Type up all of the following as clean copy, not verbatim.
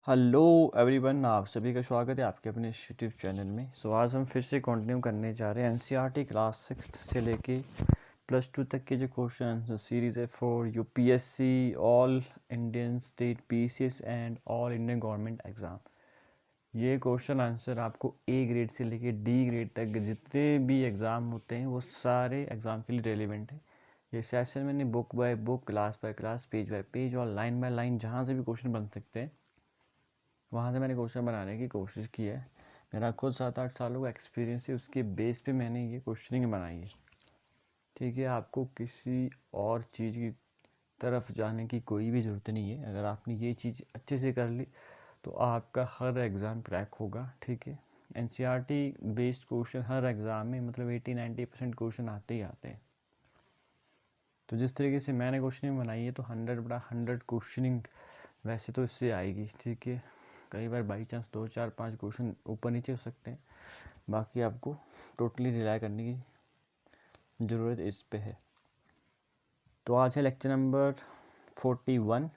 Hello everyone, आप सभी का स्वागत है आपके अपने यूट्यूब चैनल में। आज हम फिर से कंटिन्यू करने जा रहे हैं एनसीईआरटी क्लास 6 से लेके +2 तक के जो क्वेश्चन आंसर सीरीज़ है for UPSC, all Indian state PCS and all Indian government exam. ये क्वेश्चन आंसर आपको ए ग्रेड से लेके डी ग्रेड तक जितने भी एग्ज़ाम होते हैं वो सारे एग्ज़ाम के लिए रेलिवेंट है। ये सेशन मैंने book by book, class by class, page by page और लाइन बाय लाइन जहाँ से भी क्वेश्चन बन सकते हैं वहाँ से मैंने क्वेश्चन बनाने की कोशिश की है। मेरा खुद 7-8 सालों का एक्सपीरियंस है, उसके बेस पे मैंने ये क्वेश्चनिंग बनाई है। ठीक है, आपको किसी और चीज़ की तरफ जाने की कोई भी ज़रूरत नहीं है। अगर आपने ये चीज़ अच्छे से कर ली तो आपका हर एग्ज़ाम क्रैक होगा। ठीक है, एनसीईआरटी बेस्ड क्वेश्चन हर एग्ज़ाम में मतलब 80-90% क्वेश्चन आते ही आते हैं। तो जिस तरीके से मैंने क्वेश्चनिंग बनाई है तो 100/100 क्वेश्चनिंग वैसे तो इससे आएगी। ठीक है, कई बार बाई चांस 2-4-5 क्वेश्चन ऊपर नीचे हो सकते हैं, बाकी आपको टोटली रिलाई करने की ज़रूरत इस पे है। तो आज है लेक्चर नंबर 41।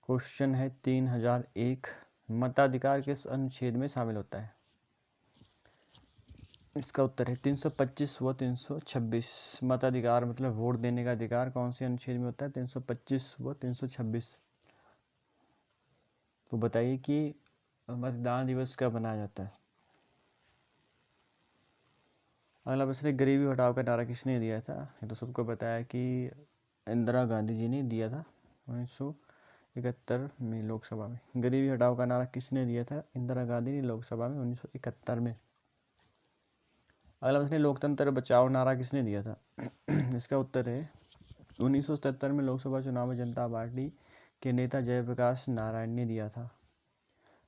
क्वेश्चन है 3001, मताधिकार किस अनुच्छेद में शामिल होता है? इसका उत्तर है 325 व 326। मताधिकार मतलब वोट देने का अधिकार कौन से अनुच्छेद में होता है? 325 व 326। तो बताइए कि मतदान दिवस कब मनाया जाता है? अगला प्रश्न है, गरीबी हटाओ का नारा किसने दिया था? ये तो सबको पता है कि इंदिरा गांधी जी ने दिया था 1971 में लोकसभा में। गरीबी हटाओ का नारा किसने दिया था? इंदिरा गांधी ने लोकसभा में 1971 में। अगला प्रश्न है, लोकतंत्र बचाओ नारा किसने दिया था? इसका उत्तर है 1977 में लोकसभा चुनाव में जनता पार्टी के नेता जयप्रकाश नारायण ने दिया था।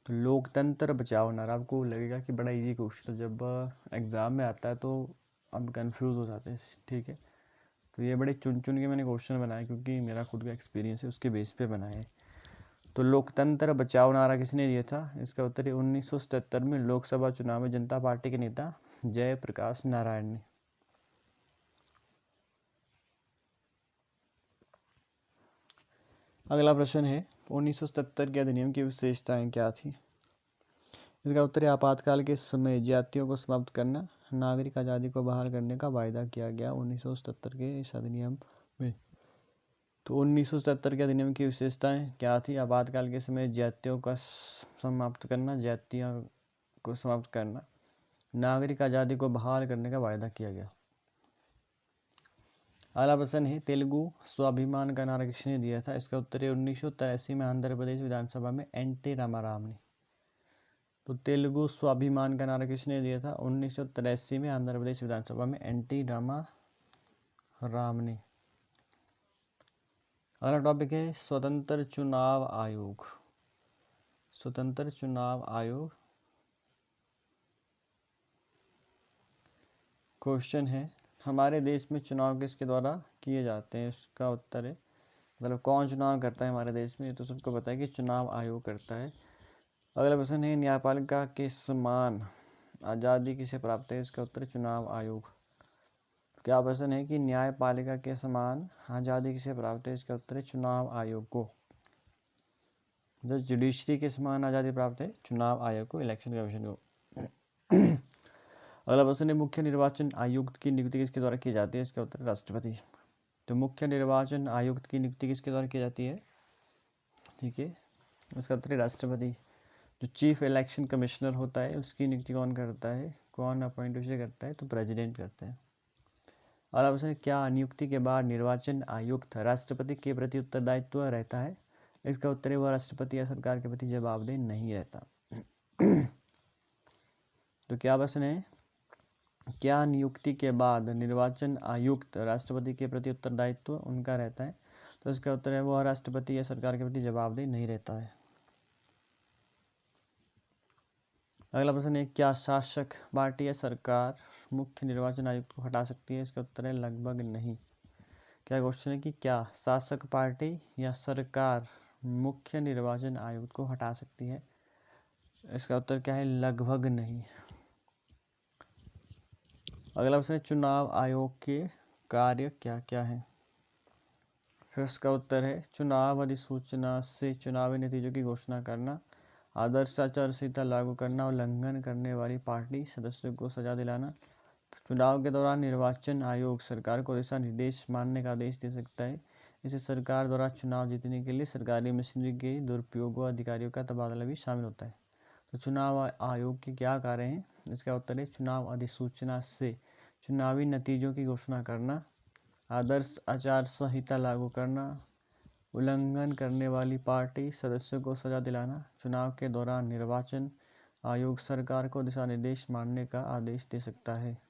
तो लोकतंत्र बचाओ नारा आपको लगेगा कि बड़ा इजी क्वेश्चन है, जब एग्ज़ाम में आता है तो हम कंफ्यूज हो जाते हैं। ठीक है, तो ये बड़े चुन चुन के मैंने क्वेश्चन बनाए क्योंकि मेरा खुद का एक्सपीरियंस है, उसके बेस पे बनाए। तो लोकतंत्र बचाओ नारा किसने दिया था? इसका उत्तर है 1977 में लोकसभा चुनाव में जनता पार्टी के नेता जयप्रकाश नारायण ने। अगला प्रश्न है, 1977 के अधिनियम की विशेषताएं क्या थी? इसका उत्तर है आपातकाल के समय ज्यादतियों को समाप्त करना, नागरिक आज़ादी को बहाल करने का वायदा किया गया 1977 के इस अधिनियम में। तो 1977 के अधिनियम की विशेषताएं क्या थी? आपातकाल के समय ज्यादतियों का समाप्त करना, ज्यादतियों को समाप्त करना, नागरिक आज़ादी को बहाल करने का वायदा किया गया। अगला प्रश्न है, तेलुगु स्वाभिमान का नारा किसने दिया था? इसका उत्तर है 1983 में आंध्र प्रदेश विधानसभा में एन.टी. रामाराव ने। तो तेलुगु स्वाभिमान का नारा किसने दिया था? 1983 में आंध्र प्रदेश विधानसभा में एन.टी. रामाराव ने। अगला टॉपिक है स्वतंत्र चुनाव आयोग। स्वतंत्र चुनाव आयोग क्वेश्चन है, हमारे देश में चुनाव किसके द्वारा किए जाते हैं? इसका उत्तर है मतलब कौन चुनाव करता है हमारे देश में? तो सबको पता है कि चुनाव आयोग करता है। अगला प्रश्न है, न्यायपालिका के समान आज़ादी किसे प्राप्त है? इसका उत्तर चुनाव आयोग। क्या प्रश्न है कि न्यायपालिका के समान आज़ादी किसे प्राप्त है? इसका उत्तर है चुनाव आयोग को। जब जुडिशरी के समान आज़ादी प्राप्त है चुनाव आयोग को, इलेक्शन कमीशन को। अगला प्रश्न है, मुख्य निर्वाचन आयुक्त की नियुक्ति किसके द्वारा की जाती है? इसका उत्तर राष्ट्रपति। तो मुख्य निर्वाचन आयुक्त की नियुक्ति किसके द्वारा की जाती है? ठीक है, इसका उत्तर है राष्ट्रपति। जो चीफ इलेक्शन कमिश्नर होता है उसकी नियुक्ति कौन करता है? कौन अपॉइंट उसे करता है? तो प्रेसिडेंट करता है। अगला प्रश्न है, क्या नियुक्ति के बाद निर्वाचन आयुक्त राष्ट्रपति के प्रति उत्तरदायित्व रहता है? इसका उत्तर है वह राष्ट्रपति या सरकार के प्रति जवाबदेह नहीं रहता। तो क्या प्रश्न है, क्या नियुक्ति के बाद निर्वाचन आयुक्त राष्ट्रपति के प्रति उत्तरदायित्व उनका रहता है? तो इसका उत्तर है वह राष्ट्रपति या सरकार के प्रति जवाबदेह नहीं रहता है। अगला प्रश्न है, क्या शासक पार्टी या सरकार मुख्य निर्वाचन आयुक्त को हटा सकती है? इसका उत्तर है लगभग नहीं। क्या क्वेश्चन है कि क्या शासक पार्टी या सरकार मुख्य निर्वाचन आयुक्त को हटा सकती है? इसका उत्तर क्या है? लगभग नहीं। अगला प्रश्न है, चुनाव आयोग के कार्य क्या क्या हैं? फिर उसका उत्तर है चुनाव अधिसूचना से चुनावी नतीजों की घोषणा करना, आदर्श आचार संहिता लागू करना, उल्लंघन करने वाली पार्टी सदस्यों को सजा दिलाना। चुनाव के दौरान निर्वाचन आयोग सरकार को दिशा निर्देश मानने का आदेश दे सकता है। इसे सरकार द्वारा चुनाव जीतने के लिए सरकारी मशीनरी के दुरुपयोग व अधिकारियों का तबादला भी शामिल होता है। तो चुनाव आयोग के क्या कार्य हैं? इसका उत्तर है चुनाव अधिसूचना से चुनावी नतीजों की घोषणा करना, आदर्श आचार संहिता लागू करना, उल्लंघन करने वाली पार्टी सदस्यों को सजा दिलाना। चुनाव के दौरान निर्वाचन आयोग सरकार को दिशा निर्देश मानने का आदेश दे सकता है।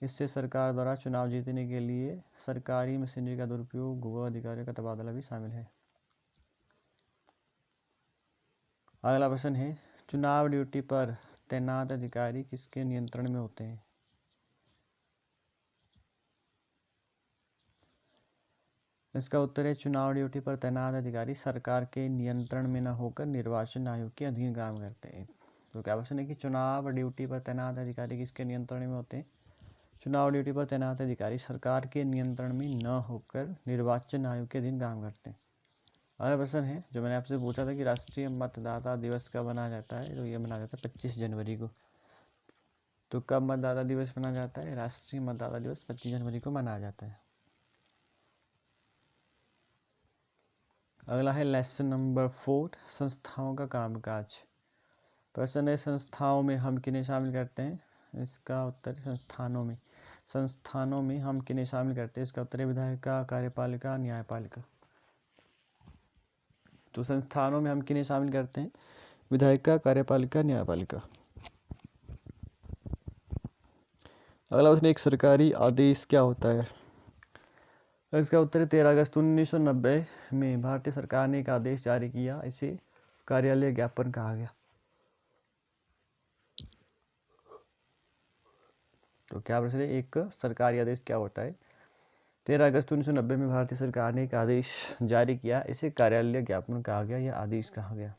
इससे सरकार द्वारा चुनाव जीतने के लिए सरकारी मशीनरी का दुरुपयोग व अधिकारियों का तबादला भी शामिल है। अगला प्रश्न है चुनाव ड्यूटी पर तैनात अधिकारी किसके नियंत्रण में होते हैं? इसका उत्तर है चुनाव ड्यूटी पर तैनात अधिकारी सरकार के नियंत्रण में न होकर निर्वाचन आयोग के अधीन काम करते हैं। तो क्या प्रश्न है कि चुनाव ड्यूटी पर तैनात अधिकारी किसके नियंत्रण में होते हैं? चुनाव ड्यूटी पर तैनात अधिकारी सरकार के नियंत्रण में न होकर निर्वाचन आयोग के अधीन काम करते हैं। अगला प्रश्न है जो मैंने आपसे पूछा था कि राष्ट्रीय मतदाता दिवस कब मनाया जाता है, तो ये मनाया जाता है 25 जनवरी को। तो कब मतदाता दिवस मनाया जाता है? राष्ट्रीय मतदाता दिवस 25 जनवरी को मनाया जाता है। अगला है लेसन नंबर 4 संस्थाओं का कामकाज। प्रश्न है संस्थाओं में हम किन्हें शामिल करते हैं? इसका उत्तर संस्थानों में हम किन्हें शामिल करते हैं? इसका उत्तर है विधायिका, कार्यपालिका, न्यायपालिका। तो संस्थानों में हम किन्हें शामिल करते हैं? विधायिका, कार्यपालिका, न्यायपालिका। अगला प्रश्न एक सरकारी आदेश क्या होता है? इसका उत्तर है 13 अगस्त 1990 में भारतीय सरकार ने एक आदेश जारी किया, इसे कार्यालय ज्ञापन कहा गया। तो क्या प्रश्न है एक सरकारी आदेश क्या होता है? 13 अगस्त 1990 में भारतीय सरकार ने एक आदेश जारी किया, इसे कार्यालय ज्ञापन कहा गया या आदेश कहा गया।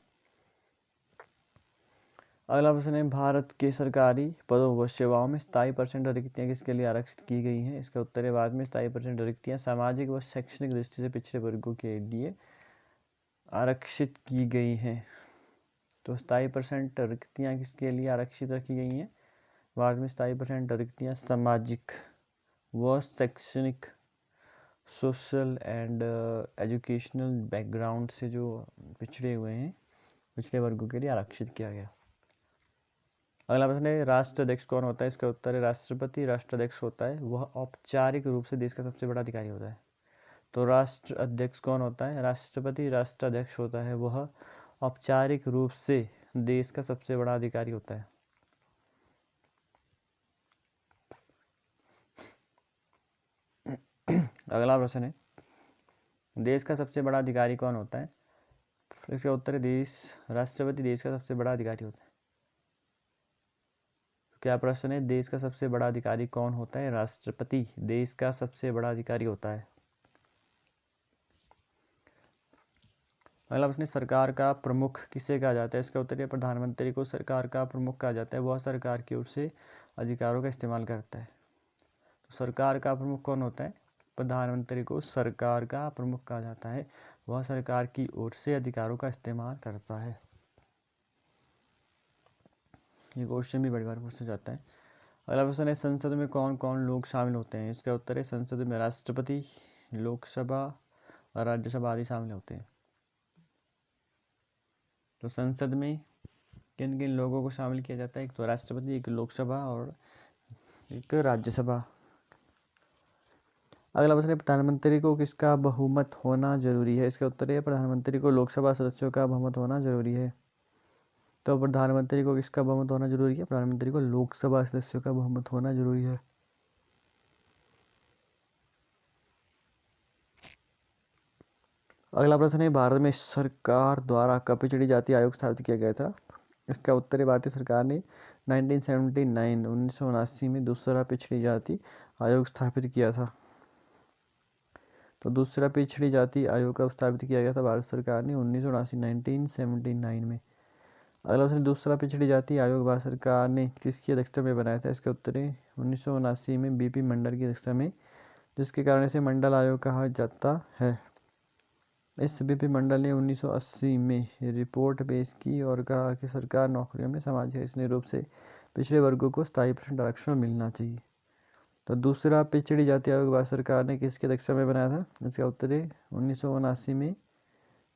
अगला प्रश्न है भारत के सरकारी पदों व सेवाओं में 27% रिक्तियाँ किसके लिए आरक्षित की गई हैं? इसका उत्तर है भारत में 27% रिक्तियाँ सामाजिक व शैक्षणिक दृष्टि से पिछड़े वर्गों के लिए आरक्षित की गई हैं। तो 27% रिक्तियाँ किसके लिए आरक्षित रखी गई हैं? भारत में 27% रिक्तियाँ सामाजिक व शैक्षणिक सोशल एंड एजुकेशनल बैकग्राउंड से जो पिछड़े हुए हैं, पिछड़े वर्गों के लिए आरक्षित किया गया। अगला प्रश्न है राष्ट्राध्यक्ष कौन होता है? इसका उत्तर है राष्ट्रपति राष्ट्राध्यक्ष होता है, वह औपचारिक रूप से देश का सबसे बड़ा अधिकारी होता है। तो राष्ट्र अध्यक्ष कौन होता है? राष्ट्रपति राष्ट्राध्यक्ष होता है, वह औपचारिक रूप से देश का सबसे बड़ा अधिकारी होता है। अगला प्रश्न है देश का सबसे बड़ा अधिकारी कौन होता है? इसका उत्तर है राष्ट्रपति देश का सबसे बड़ा अधिकारी होता है। क्या प्रश्न है देश का सबसे बड़ा अधिकारी कौन होता है? राष्ट्रपति देश का सबसे बड़ा अधिकारी होता है। अगला प्रश्न सरकार का प्रमुख किसे कहा जाता है? इसका उत्तर है प्रधानमंत्री को सरकार का प्रमुख कहा जाता है, वह सरकार की ओर से अधिकारों का इस्तेमाल करता है। तो सरकार का प्रमुख कौन होता है? प्रधानमंत्री को सरकार का प्रमुख कहा जाता है, वह सरकार की ओर से अधिकारों का इस्तेमाल करता है। ये क्वेश्चन भी बड़ी बार पूछा जाता है। अगला प्रश्न है संसद में कौन कौन लोग शामिल होते हैं? इसका उत्तर है संसद में राष्ट्रपति, लोकसभा और राज्यसभा आदि शामिल होते हैं। तो संसद में किन किन लोगों को शामिल किया जाता है? एक तो राष्ट्रपति, एक लोकसभा और एक राज्यसभा। अगला प्रश्न है प्रधानमंत्री को किसका बहुमत होना जरूरी है? इसका उत्तर है प्रधानमंत्री को लोकसभा सदस्यों का बहुमत होना जरूरी है। तो प्रधानमंत्री को किसका बहुमत होना जरूरी है? प्रधानमंत्री को लोकसभा सदस्यों का बहुमत होना जरूरी है। अगला प्रश्न है भारत में सरकार द्वारा कब पिछड़ी जाति आयोग स्थापित किया गया था? इसका उत्तर है भारतीय सरकार ने 1979 में दूसरा पिछड़ी जाति आयोग स्थापित किया था। तो दूसरा पिछड़ी जाति आयोग कब स्थापित किया गया था? भारत सरकार ने 1979 में। अगला प्रश्न दूसरा पिछड़ी जाति आयोग भारत सरकार ने किसकी अध्यक्षता में बनाया था? इसका उत्तर है 1979 में बीपी मंडल की अध्यक्षता में जिसके कारण इसे मंडल आयोग कहा जाता है। इस बीपी मंडल ने 1980 में रिपोर्ट पेश की और कहा कि सरकार नौकरियों में सामाजिक इसलिए रूप से पिछड़े वर्गों को 27% आरक्षण मिलना चाहिए। तो दूसरा, पिछड़ी जाति आयोग भारत सरकार ने किसकी अध्यक्षता में बनाया था? इसका उत्तर है 1979 में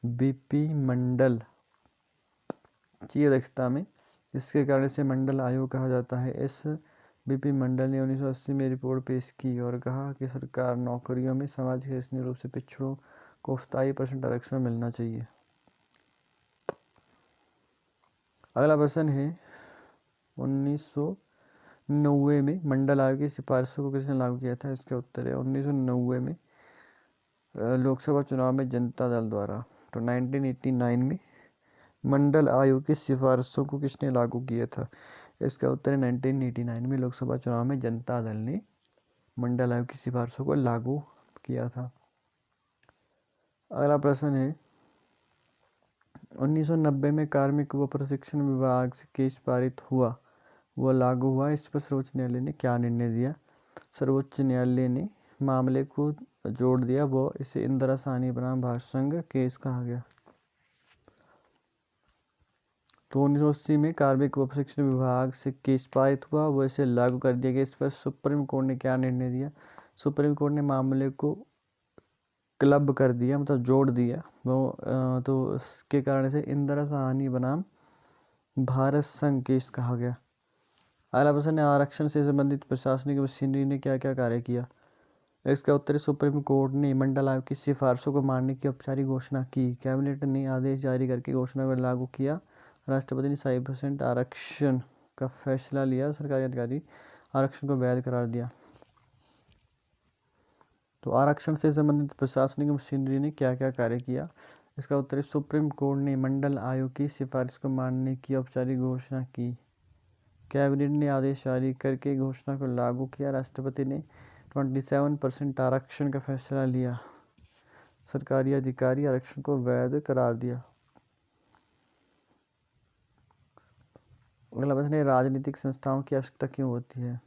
बीपी मंडल की अध्यक्षता में, जिसके कारण इसे मंडल आयोग कहा जाता है। इस बीपी मंडल ने 1980 में रिपोर्ट पेश की और कहा कि सरकार नौकरियों में सामाजिक इसलिए रूप से पिछड़ों को 27% आरक्षण मिलना चाहिए। अगला प्रश्न है 1990 में मंडल आयोग की सिफारिशों को किसने लागू किया था? इसका उत्तर है 1990 में लोकसभा चुनाव में जनता दल द्वारा। तो 1989 में मंडल आयोग की सिफारिशों को किसने लागू किया था? इसका उत्तर है 1989 में लोकसभा चुनाव में जनता दल ने मंडल आयोग की सिफारिशों को लागू किया था। अगला प्रश्न है 1990 में कार्मिक व प्रशिक्षण विभाग से केस पारित हुआ वह लागू हुआ, इस पर सर्वोच्च न्यायालय ने क्या निर्णय दिया? सर्वोच्च न्यायालय ने मामले को जोड़ दिया वो इसे इंदिरा साहनी बनाम भारत संघ केस कहा गया। तो 1980 में कार्मिक व प्रशिक्षण विभाग से केस पारित हुआ वो इसे लागू कर दिया गया, इस पर सुप्रीम कोर्ट ने क्या निर्णय दिया? सुप्रीम कोर्ट ने मामले को क्लब कर दिया, मतलब जोड़ दिया वो तो इसके कारण से इंदिरा साहनी बनाम भारत संघ केस कहा गया। अगला प्रश्न है आरक्षण से संबंधित प्रशासनिक मशीनरी ने क्या क्या कार्य किया? इसका उत्तर है सुप्रीम कोर्ट ने मंडल आयोग की सिफारिशों को मानने की औपचारिक घोषणा की, कैबिनेट ने आदेश जारी करके घोषणा को लागू किया, राष्ट्रपति ने 27% आरक्षण का फैसला लिया, सरकारी अधिकारी आरक्षण को वैध करार दिया। तो आरक्षण से संबंधित प्रशासनिक मशीनरी ने क्या क्या कार्य किया? इसका उत्तर है सुप्रीम कोर्ट ने मंडल आयोग की सिफारिश को मानने की औपचारिक घोषणा की, कैबिनेट ने आदेश जारी करके घोषणा को लागू किया, राष्ट्रपति ने 27% आरक्षण का फैसला लिया, सरकारी अधिकारी आरक्षण को वैध करार दिया। अगला प्रश्न है राजनीतिक संस्थाओं की आवश्यकता क्यों होती है?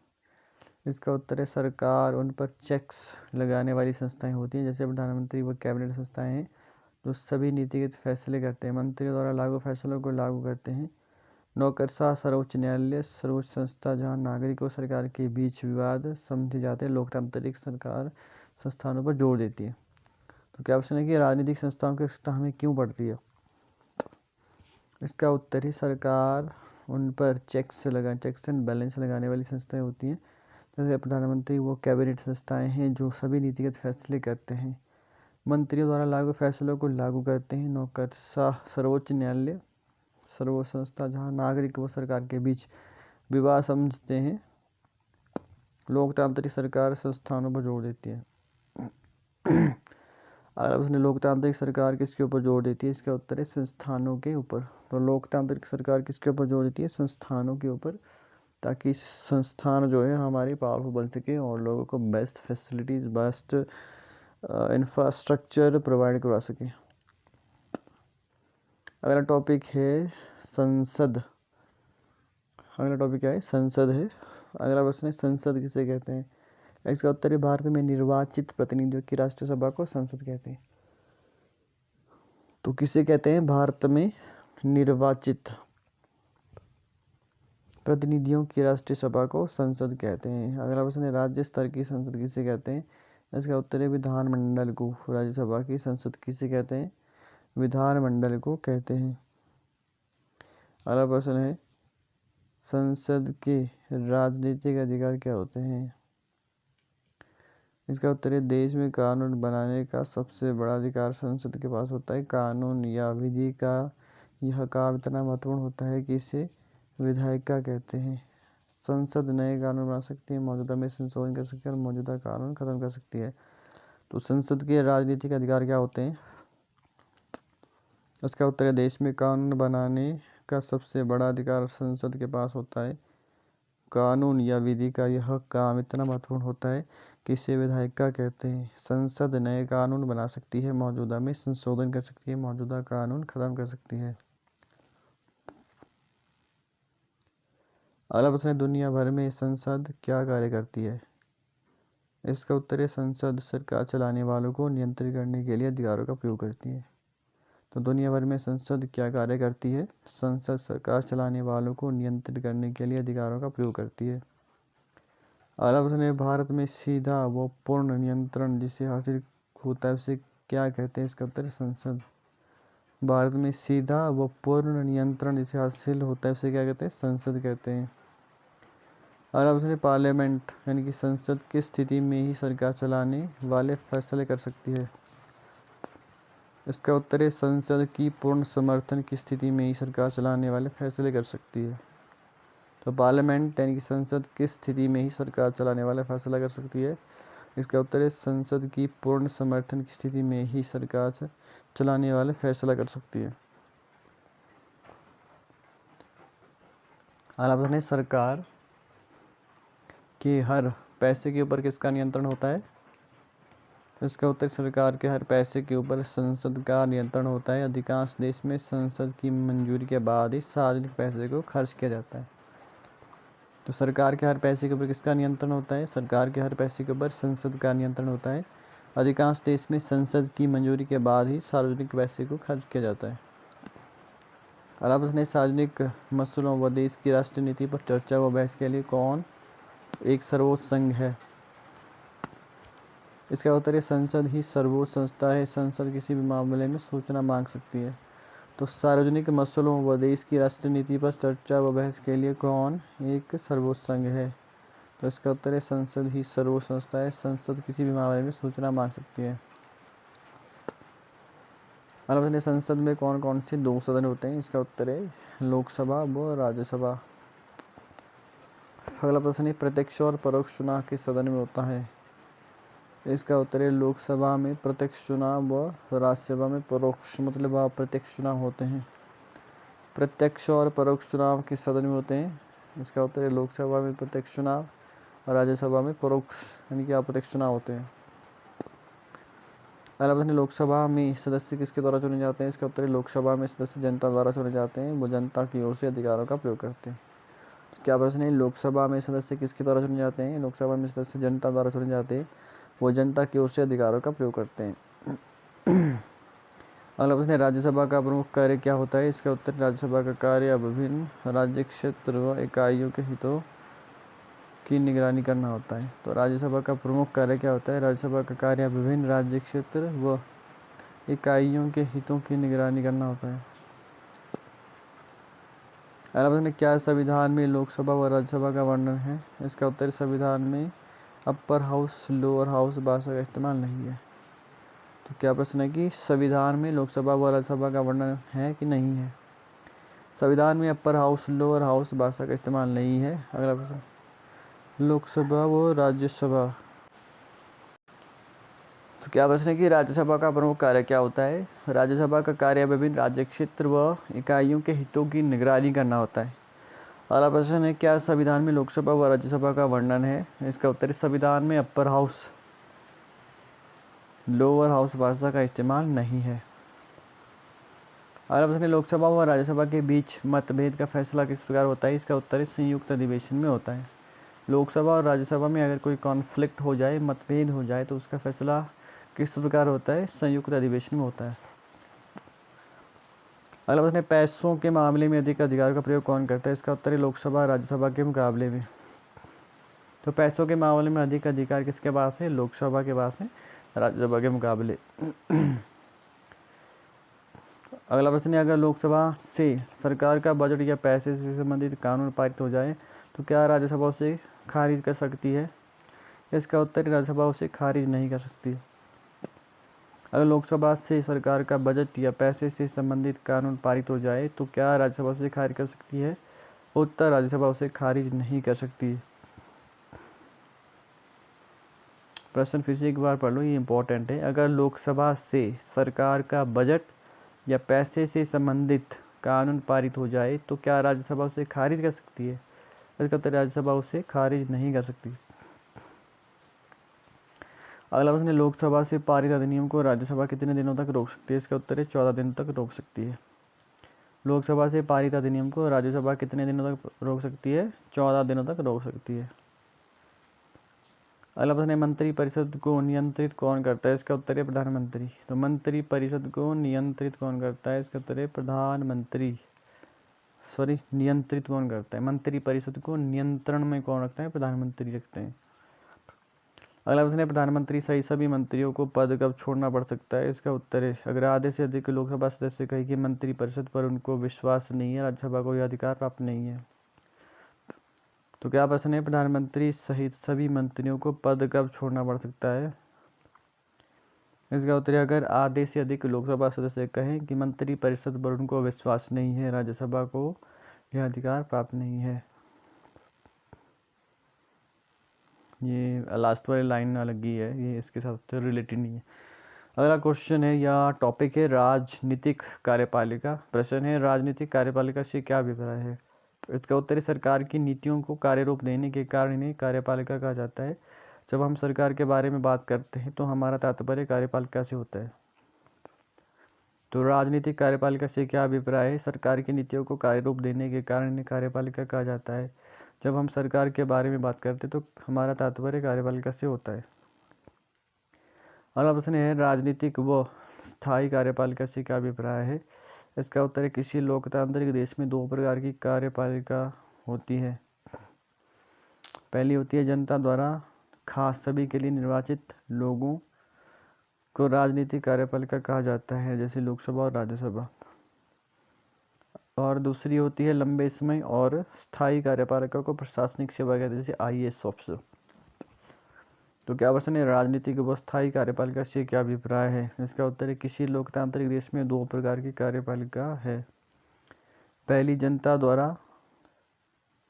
इसका उत्तर है सरकार उन पर चेक्स लगाने वाली संस्थाएं होती हैं, जैसे प्रधानमंत्री व कैबिनेट संस्थाएं हैं जो सभी नीतिगत फैसले करते हैं, मंत्रियों द्वारा लागू फैसलों को लागू करते हैं। नौकरशाह सर्वोच्च न्यायालय सर्वोच्च संस्था जहां नागरिक और सरकार के बीच विवाद समझे जाते हैं, लोकतांत्रिक सरकार संस्थानों पर जोर देती है। तो क्या प्रश्न है कि राजनीतिक संस्थाओं की आवश्यकता हमें क्यों पड़ती है? इसका उत्तर है सरकार उन पर चेक्स एंड बैलेंस लगाने वाली संस्थाएं होती हैं, जैसे प्रधानमंत्री वो कैबिनेट संस्थाएं हैं जो सभी नीतिगत फैसले करते हैं, मंत्रियों द्वारा लागू फैसलों को लागू करते हैं। नौकरशाह सर्वोच्च न्यायालय सर्वोच्च संस्था जहां नागरिक व सरकार के बीच विवाद समझते हैं, लोकतांत्रिक सरकार संस्थानों पर जोर देती है। अगर उसने लोकतांत्रिक सरकार किसके ऊपर जोर देती है? इसका उत्तर है संस्थानों के ऊपर। तो लोकतांत्रिक सरकार किसके ऊपर जोर देती है? संस्थानों के ऊपर, ताकि संस्थान जो है हमारी पावरफुल बन सके और लोगों को best facilities best infrastructure provide करवा सके। अगला टॉपिक है संसद। अगला टॉपिक क्या है? संसद है। अगला प्रश्न है संसद किसे कहते हैं? इसका उत्तर है भारत में निर्वाचित प्रतिनिधियों की राष्ट्रीय सभा को संसद कहते हैं। तो किसे कहते हैं? भारत में निर्वाचित प्रतिनिधियों की राष्ट्रीय सभा को संसद कहते हैं। अगला प्रश्न है राज्य स्तर की संसद किसे कहते हैं? इसका उत्तर है विधानमंडल को। राज्यसभा की संसद किसे कहते हैं? विधानमंडल को कहते हैं। अगला प्रश्न है संसद के राजनीतिक अधिकार क्या होते हैं? इसका उत्तर है देश में कानून बनाने का सबसे बड़ा अधिकार संसद के पास होता है। कानून या विधि का यह काम इतना महत्वपूर्ण होता है कि इसे विधायिका कहते हैं। संसद नए कानून बना सकती है, मौजूदा में संशोधन कर सकती है और मौजूदा कानून खत्म कर सकती है। तो संसद के राजनीतिक अधिकार क्या होते हैं? इसका उत्तर है देश में कानून बनाने का सबसे बड़ा अधिकार संसद के पास होता है। कानून या विधि का यह काम इतना महत्वपूर्ण होता है कि इसे विधायिका कहते हैं। संसद नए कानून बना सकती है, मौजूदा में संशोधन कर सकती है, मौजूदा कानून खत्म कर सकती है। अगला प्रश्न है दुनिया भर में संसद क्या कार्य करती है? इसका उत्तर है संसद सरकार चलाने वालों को नियंत्रित करने के लिए अधिकारों का प्रयोग करती है। तो दुनिया भर में संसद क्या कार्य करती है? संसद सरकार चलाने वालों को नियंत्रित करने के लिए अधिकारों का प्रयोग करती है। अगला प्रश्न है, भारत में सीधा व पूर्ण नियंत्रण जिसे हासिल होता है उसे क्या कहते हैं? इसका उत्तर है संसद। भारत में सीधा व पूर्ण नियंत्रण जिसे हासिल होता है उसे क्या कहते हैं? संसद कहते हैं। अगला प्रश्न है, पार्लियामेंट यानी कि संसद किस स्थिति में ही सरकार चलाने वाले फैसले कर सकती है? इसका उत्तर है संसद की पूर्ण समर्थन की स्थिति में ही सरकार चलाने वाले फैसले कर सकती है। तो पार्लियामेंट यानी कि संसद किस स्थिति में ही सरकार चलाने वाला फैसला कर सकती है? इसका उत्तर है संसद की पूर्ण समर्थन की स्थिति में ही सरकार चलाने वाले फैसला कर सकती है। अगला प्रश्न है, सरकार के हर पैसे के ऊपर किसका नियंत्रण होता है? इसका उत्तर सरकार के हर पैसे के ऊपर संसद का नियंत्रण होता है। अधिकांश देश में संसद की मंजूरी के बाद ही सार्वजनिक पैसे को खर्च किया जाता है। तो सरकार के हर पैसे के ऊपर किसका नियंत्रण होता है? सरकार के हर पैसे के ऊपर संसद का नियंत्रण होता है। अधिकांश देश में संसद की मंजूरी के बाद ही सार्वजनिक पैसे को खर्च किया जाता है। अगला प्रश्न है, सार्वजनिक मसलों व देश की राष्ट्रीय नीति पर चर्चा व बहस के लिए कौन एक सर्वोच्च संघ है? इसका उत्तर है संसद ही सर्वोच्च संस्था है। संसद किसी भी मामले में सूचना मांग सकती है। तो सार्वजनिक मसलों व देश की राष्ट्रीय नीति पर चर्चा व बहस के लिए कौन एक सर्वोच्च संघ है? तो इसका उत्तर है संसद ही सर्वोच्च संस्था है। संसद किसी भी मामले में सूचना मांग सकती है। अगला प्रश्न है, संसद में कौन कौन से दो सदन होते हैं? इसका उत्तर है लोकसभा व राज्यसभा। अगला प्रश्न है, प्रत्यक्ष और परोक्ष चुनाव किस सदन में होता है? इसका उत्तर है लोकसभा में प्रत्यक्ष चुनाव व राज्यसभा में परोक्ष मतलब अप्रत्यक्ष चुनाव होते हैं। प्रत्यक्ष और परोक्ष चुनाव किस सदन में होते हैं? इसका उत्तर है लोकसभा में प्रत्यक्ष चुनाव और राज्यसभा में परोक्ष यानी कि अप्रत्यक्ष चुनाव होते हैं। अगला प्रश्न, लोकसभा में सदस्य किसके द्वारा चुने जाते हैं? इसका उत्तर है लोकसभा में सदस्य जनता द्वारा चुने जाते हैं। वो जनता की ओर से अधिकारों का प्रयोग करते हैं। तो क्या प्रश्न है, लोकसभा में सदस्य किसके द्वारा चुने जाते हैं? लोकसभा में सदस्य जनता द्वारा चुने जाते हैं। वो जनता की ओर से अधिकारों का प्रयोग करते हैं। अगला प्रश्न है, राज्यसभा का प्रमुख कार्य क्या होता है? इसका उत्तर, राज्यसभा का कार्य विभिन्न राज्य क्षेत्र व इकाइयों के हितों की निगरानी करना होता है। तो राज्यसभा का प्रमुख कार्य क्या होता है? राज्यसभा का कार्य विभिन्न राज्य क्षेत्र व इकाइयों के हितों की निगरानी करना होता है। अगला प्रश्न, क्या संविधान में लोकसभा व राज्यसभा का वर्णन है? इसका उत्तर, संविधान में अपर हाउस लोअर हाउस भाषा का इस्तेमाल नहीं है। तो क्या प्रश्न है कि संविधान में लोकसभा व राज्यसभा का वर्णन है कि नहीं है? संविधान में अपर हाउस लोअर हाउस भाषा का इस्तेमाल नहीं है। अगला प्रश्न, लोकसभा व राज्यसभा। तो क्या प्रश्न है कि राज्यसभा का प्रमुख कार्य क्या होता है? राज्यसभा का कार्य विभिन्न राज्य क्षेत्र व इकाइयों के हितों की निगरानी करना होता है। अगला प्रश्न है, क्या संविधान में लोकसभा व राज्यसभा का वर्णन है? इसका उत्तर, संविधान में अपर हाउस लोअर हाउस भाषा का इस्तेमाल नहीं है। अगला प्रश्न है, लोकसभा व राज्यसभा के बीच मतभेद का फैसला किस प्रकार होता है? इसका उत्तर संयुक्त अधिवेशन में होता है। लोकसभा और राज्यसभा में अगर कोई कॉन्फ्लिक्ट हो जाए, मतभेद हो जाए, तो उसका फैसला किस प्रकार होता है? संयुक्त अधिवेशन में होता है। अगला प्रश्न है, पैसों के मामले में अधिक अधिकार का प्रयोग कौन करता है? इसका उत्तर है लोकसभा राज्यसभा के मुकाबले में। तो पैसों के मामले में अधिक अधिकार किसके पास है? लोकसभा के पास है राज्यसभा के मुकाबले। अगला प्रश्न है, अगर लोकसभा से सरकार का बजट या पैसे से संबंधित कानून पारित हो जाए तो क्या राज्यसभा उसे खारिज कर सकती है? इसका उत्तर, राज्यसभा उसे खारिज नहीं कर सकती। अगर लोकसभा से सरकार का बजट या पैसे से संबंधित कानून पारित हो जाए तो क्या राज्यसभा उसे खारिज कर सकती है? उत्तर, राज्यसभा उसे खारिज नहीं कर सकती। प्रश्न फिर से एक बार पढ़ लो, ये इंपॉर्टेंट है। अगर लोकसभा से सरकार का बजट या पैसे से संबंधित कानून पारित हो जाए तो क्या राज्यसभा उसे खारिज कर सकती है? इसका उत्तर, राज्यसभा उसे खारिज नहीं कर सकती। अगला प्रश्न है, लोकसभा से पारित अधिनियम को राज्यसभा कितने दिनों तक रोक सकती है? इसका उत्तर है 14 दिनों तक रोक सकती है। लोकसभा से पारित अधिनियम को राज्यसभा कितने दिनों तक रोक सकती है? 14 दिनों तक रोक सकती है। अगला प्रश्न है मंत्री परिषद को नियंत्रित कौन करता है? इसका उत्तर है प्रधानमंत्री। तो मंत्री परिषद को नियंत्रित कौन करता है? इसका उत्तर है प्रधानमंत्री। नियंत्रित कौन करता है? मंत्री परिषद को नियंत्रण में कौन रखता है? प्रधानमंत्री रखते हैं। अगला प्रश्न है प्रधानमंत्री सहित सभी मंत्रियों को पद कब छोड़ना पड़ सकता है? इसका उत्तर है अगर आधे से अधिक लोकसभा सदस्य कहे कि मंत्री परिषद पर उनको विश्वास नहीं है, राज्यसभा को यह अधिकार प्राप्त नहीं है। तो क्या प्रश्न है प्रधानमंत्री सहित सभी मंत्रियों को पद कब छोड़ना पड़ सकता है? इसका उत्तर है अगर आधे से अधिक लोकसभा सदस्य कहें कि मंत्री परिषद पर उनको विश्वास नहीं है, राज्यसभा को यह अधिकार प्राप्त नहीं है। ये लास्ट वाली लाइन अलग ही है, ये इसके साथ रिलेटेड नहीं है। अगला क्वेश्चन है या टॉपिक है राजनीतिक कार्यपालिका। प्रश्न है राजनीतिक कार्यपालिका से क्या अभिप्राय है? इसका उत्तर है सरकार की नीतियों को कार्यरूप देने के कारण इन्हें कार्यपालिका कहा जाता है। जब हम सरकार के बारे में बात करते हैं तो हमारा तात्पर्य कार्यपालिका से होता है। तो राजनीतिक कार्यपालिका से क्या अभिप्राय है? सरकार की नीतियों को कार्यरूप देने के कारण इन्हें कार्यपालिका कहा जाता है। जब हम सरकार के बारे में बात करते हैं तो हमारा तात्पर्य कार्यपालिका से होता है। अगला प्रश्न है राजनीतिक व स्थायी कार्यपालिका से क्या अभिप्राय है? इसका उत्तर है किसी लोकतांत्रिक देश में दो प्रकार की कार्यपालिका होती है। पहली होती है जनता द्वारा खास सभी के लिए निर्वाचित लोगों को राजनीतिक कार्यपालिका कहा जाता है, जैसे लोकसभा और राज्यसभा। और दूसरी होती है लंबे समय और स्थायी कार्यपालिका को प्रशासनिक सेवा कहते हैं, जैसे IAS ऑफिसर। तो क्या प्रश्न है राजनीतिक व स्थायी कार्यपालिका से क्या अभिप्राय है? इसका उत्तर है किसी लोकतांत्रिक देश में दो प्रकार की कार्यपालिका है। पहली जनता द्वारा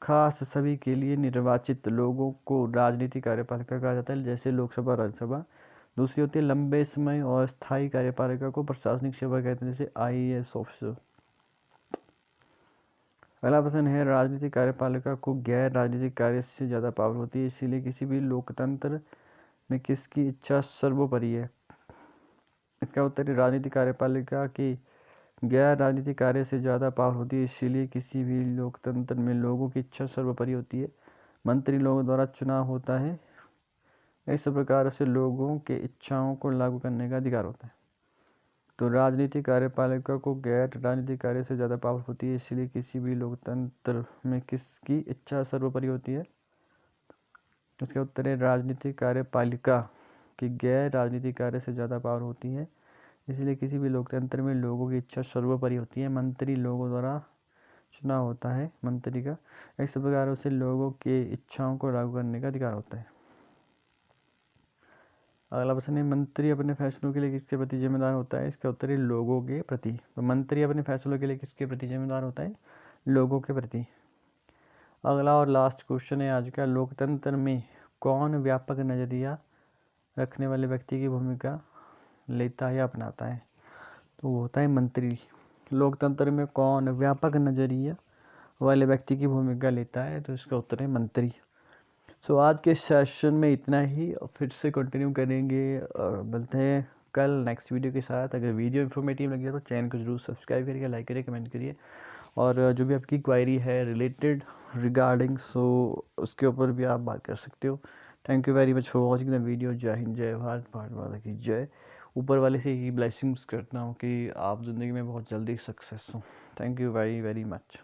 खास सभी के लिए निर्वाचित लोगों को राजनीतिक कार्यपालिका कहा जाता है, जैसे लोकसभा राज्यसभा। दूसरी होती है लंबे समय और स्थायी कार्यपालिका को प्रशासनिक सेवा कहते हैं, जैसे IAS ऑफिसर। अगला प्रश्न है राजनीतिक कार्यपालिका को गैर राजनीतिक कार्य से ज़्यादा पावर होती है, इसीलिए किसी भी लोकतंत्र में किसकी इच्छा सर्वोपरि है? इसका उत्तर है राजनीतिक कार्यपालिका की गैर राजनीतिक कार्य से ज़्यादा पावर होती है, इसीलिए किसी भी लोकतंत्र में लोगों की इच्छा सर्वोपरि होती है। मंत्री लोगों द्वारा चुनाव होता है, इस प्रकार से लोगों के इच्छाओं को लागू करने का अधिकार होता है। तो राजनीतिक कार्यपालिका को गैर राजनीतिक कार्य से ज़्यादा पावर होती है, इसलिए किसी भी लोकतंत्र में किसकी इच्छा सर्वोपरि होती है? इसका उत्तर है राजनीतिक कार्यपालिका की गैर राजनीतिक कार्य से ज़्यादा पावर होती है, इसलिए किसी भी लोकतंत्र में लोगों की इच्छा सर्वोपरि होती है। मंत्री लोगों द्वारा चुनाव होता है मंत्री का, इस प्रकार उसे लोगों के इच्छाओं को लागू करने का अधिकार होता है। अगला प्रश्न है मंत्री अपने फैसलों के लिए किसके प्रति जिम्मेदार होता है? इसका उत्तर है लोगों के प्रति। तो मंत्री अपने फैसलों के लिए किसके प्रति जिम्मेदार होता है? लोगों के प्रति। अगला और लास्ट क्वेश्चन है आज का, लोकतंत्र में कौन व्यापक नज़रिया रखने वाले व्यक्ति की भूमिका लेता है या अपनाता है? तो वो होता है मंत्री। लोकतंत्र में कौन व्यापक नज़रिया वाले व्यक्ति की भूमिका लेता है? तो इसका उत्तर है मंत्री। सो आज के सेशन में इतना ही, फिर से कंटिन्यू करेंगे, मिलते हैं कल नेक्स्ट वीडियो के साथ। अगर वीडियो इन्फॉर्मेटिव लगे तो चैनल को जरूर सब्सक्राइब करिए, लाइक करिए, कमेंट करिए, और जो भी आपकी क्वायरी है रिलेटेड रिगार्डिंग उसके ऊपर भी आप बात कर सकते हो। Thank you very much for watching the video. जय हिंद, जय भारत, भारत माता की जय। ऊपर वाले से यही ब्लेसिंग्स करता हूँ कि आप ज़िंदगी में बहुत जल्दी सक्सेस हो। Thank you very very much.